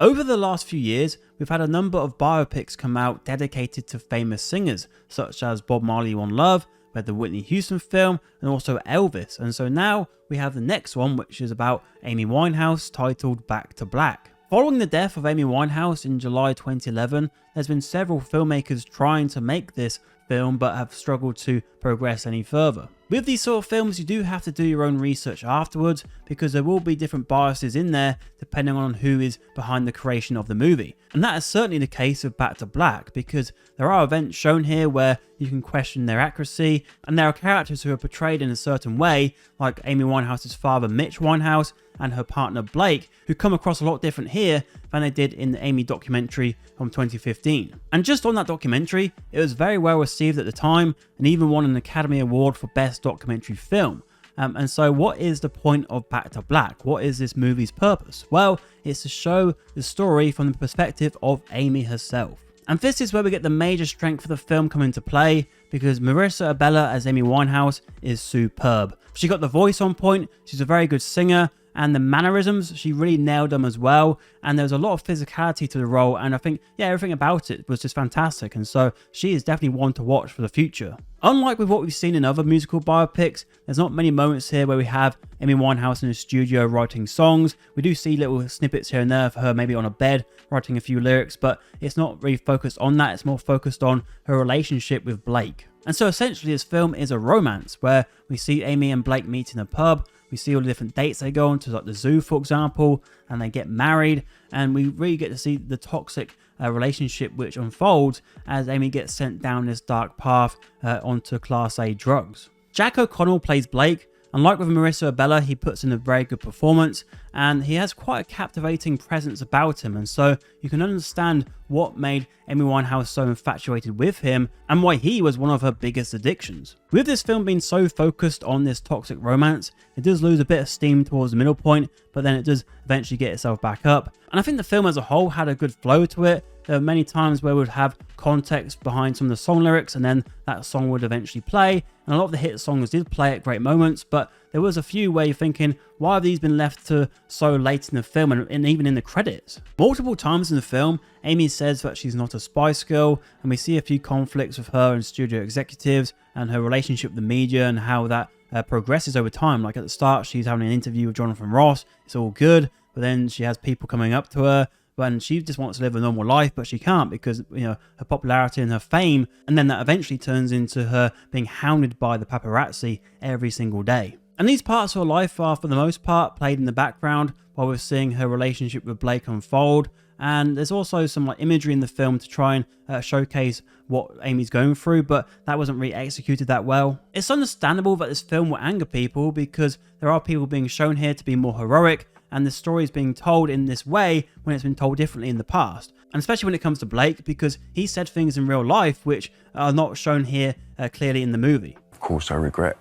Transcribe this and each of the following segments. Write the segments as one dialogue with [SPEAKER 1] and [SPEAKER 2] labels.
[SPEAKER 1] Over the last few years, we've had a number of biopics come out dedicated to famous singers, such as Bob Marley One Love, we had the Whitney Houston film, and also Elvis. And so now we have the next one, which is about Amy Winehouse, titled Back to Black. Following the death of Amy Winehouse in July 2011, there's been several filmmakers trying to make this film but have struggled to progress any further. With these sort of films, you do have to do your own research afterwards, because there will be different biases in there depending on who is behind the creation of the movie. And that is certainly the case with Back to Black, because there are events shown here where you can question their accuracy, and there are characters who are portrayed in a certain way, like Amy Winehouse's father Mitch Winehouse and her partner Blake, who come across a lot different here than they did in the Amy documentary from 2015. And just on that documentary, it was very well received at the time, and even won an Academy Award for Best Documentary Film. And so what is the point of Back to Black? What is this movie's purpose? Well, it's to show the story from the perspective of Amy herself. And this is where we get the major strength of the film come into play, because Marissa Abela as Amy Winehouse is superb. She got the voice on point, she's a very good singer, and the mannerisms, she really nailed them as well. And there was a lot of physicality to the role, and I think, yeah, everything about it was just fantastic. And so she is definitely one to watch for the future. Unlike with what we've seen in other musical biopics, there's not many moments here where we have Amy Winehouse in a studio writing songs. We do see little snippets here and there of her maybe on a bed writing a few lyrics, but it's not really focused on that. It's more focused on her relationship with Blake. And so essentially this film is a romance where we see Amy and Blake meet in a pub. We see all the different dates they go on to, like the zoo, for example, and they get married. And we really get to see the toxic relationship which unfolds as Amy gets sent down this dark path onto Class A drugs. Jack O'Connell plays Blake. And like with Marissa Abela, he puts in a very good performance, and he has quite a captivating presence about him, and so you can understand what made Amy Winehouse so infatuated with him and why he was one of her biggest addictions. With this film being so focused on this toxic romance, it does lose a bit of steam towards the middle point, but then it does eventually get itself back up. And I think the film as a whole had a good flow to it. There were many times where we would have context behind some of the song lyrics, and then that song would eventually play. And a lot of the hit songs did play at great moments, but there was a few where you're thinking, why have these been left to so late in the film and even in the credits? Multiple times in the film, Amy says that she's not a Spice Girl, and we see a few conflicts with her and studio executives and her relationship with the media and how that progresses over time. Like at the start, she's having an interview with Jonathan Ross, it's all good, but then she has people coming up to her, and she just wants to live a normal life, but she can't because, you know, her popularity and her fame, and then that eventually turns into her being hounded by the paparazzi every single day. And these parts of her life are, for the most part, played in the background while we're seeing her relationship with Blake unfold. And there's also some imagery in the film to try and showcase what Amy's going through, but that wasn't really executed that well. It's understandable that this film will anger people because there are people being shown here to be more heroic, and the story is being told in this way when it's been told differently in the past. And especially when it comes to Blake, because he said things in real life which are not shown here clearly in the movie.
[SPEAKER 2] Of course, I regret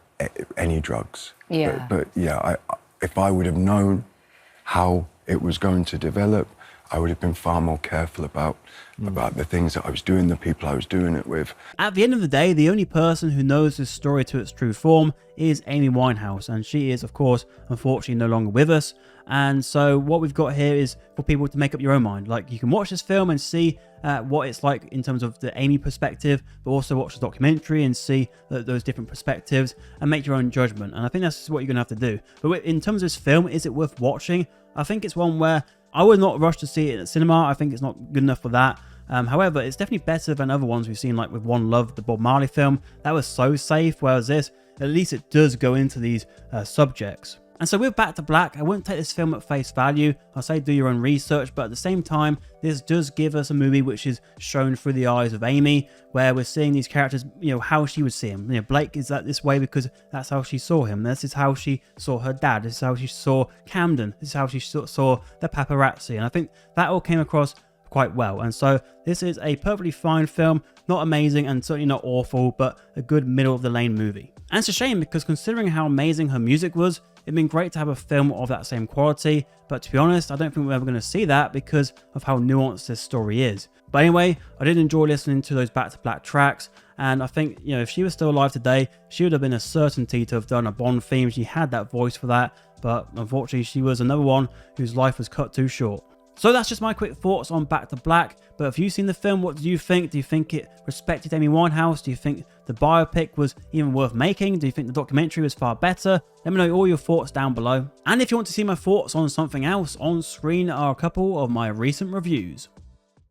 [SPEAKER 2] any drugs.
[SPEAKER 3] Yeah.
[SPEAKER 2] But yeah, if I would have known how it was going to develop, I would have been far more careful about the things that I was doing, the people I was doing it with.
[SPEAKER 1] At the end of the day, the only person who knows this story to its true form is Amy Winehouse, and she is, of course, unfortunately no longer with us. And so what we've got here is for people to make up your own mind. Like, you can watch this film and see what it's like in terms of the Amy perspective, but also watch the documentary and see those different perspectives and make your own judgment. And I think that's what you're gonna have to do. But in terms of this film, is it worth watching? I think it's one where I would not rush to see it at cinema. I think it's not good enough for that. However, it's definitely better than other ones we've seen, like with One Love, the Bob Marley film. That was so safe, whereas this, at least it does go into these subjects. And so with Back to Black, I wouldn't take this film at face value. I'll say do your own research, but at the same time, this does give us a movie which is shown through the eyes of Amy, where we're seeing these characters, you know, how she would see him. You know, Blake is that this way because that's how she saw him. This is how she saw her dad. This is how she saw Camden. This is how she saw the paparazzi. And I think that all came across quite well. And so this is a perfectly fine film, not amazing and certainly not awful, but a good middle of the lane movie. And it's a shame because considering how amazing her music was, it'd been great to have a film of that same quality, but to be honest, I don't think we're ever going to see that because of how nuanced this story is. But anyway, I did enjoy listening to those Back to Black tracks, and I think, you know, if she was still alive today, she would have been a certainty to have done a Bond theme. She had that voice for that, but unfortunately she was another one whose life was cut too short. So that's just my quick thoughts on Back to Black. But if you've seen the film, what do you think? Do you think it respected Amy Winehouse? Do you think the biopic was even worth making? Do you think the documentary was far better? Let me know all your thoughts down below. And if you want to see my thoughts on something else on screen, are a couple of my recent reviews.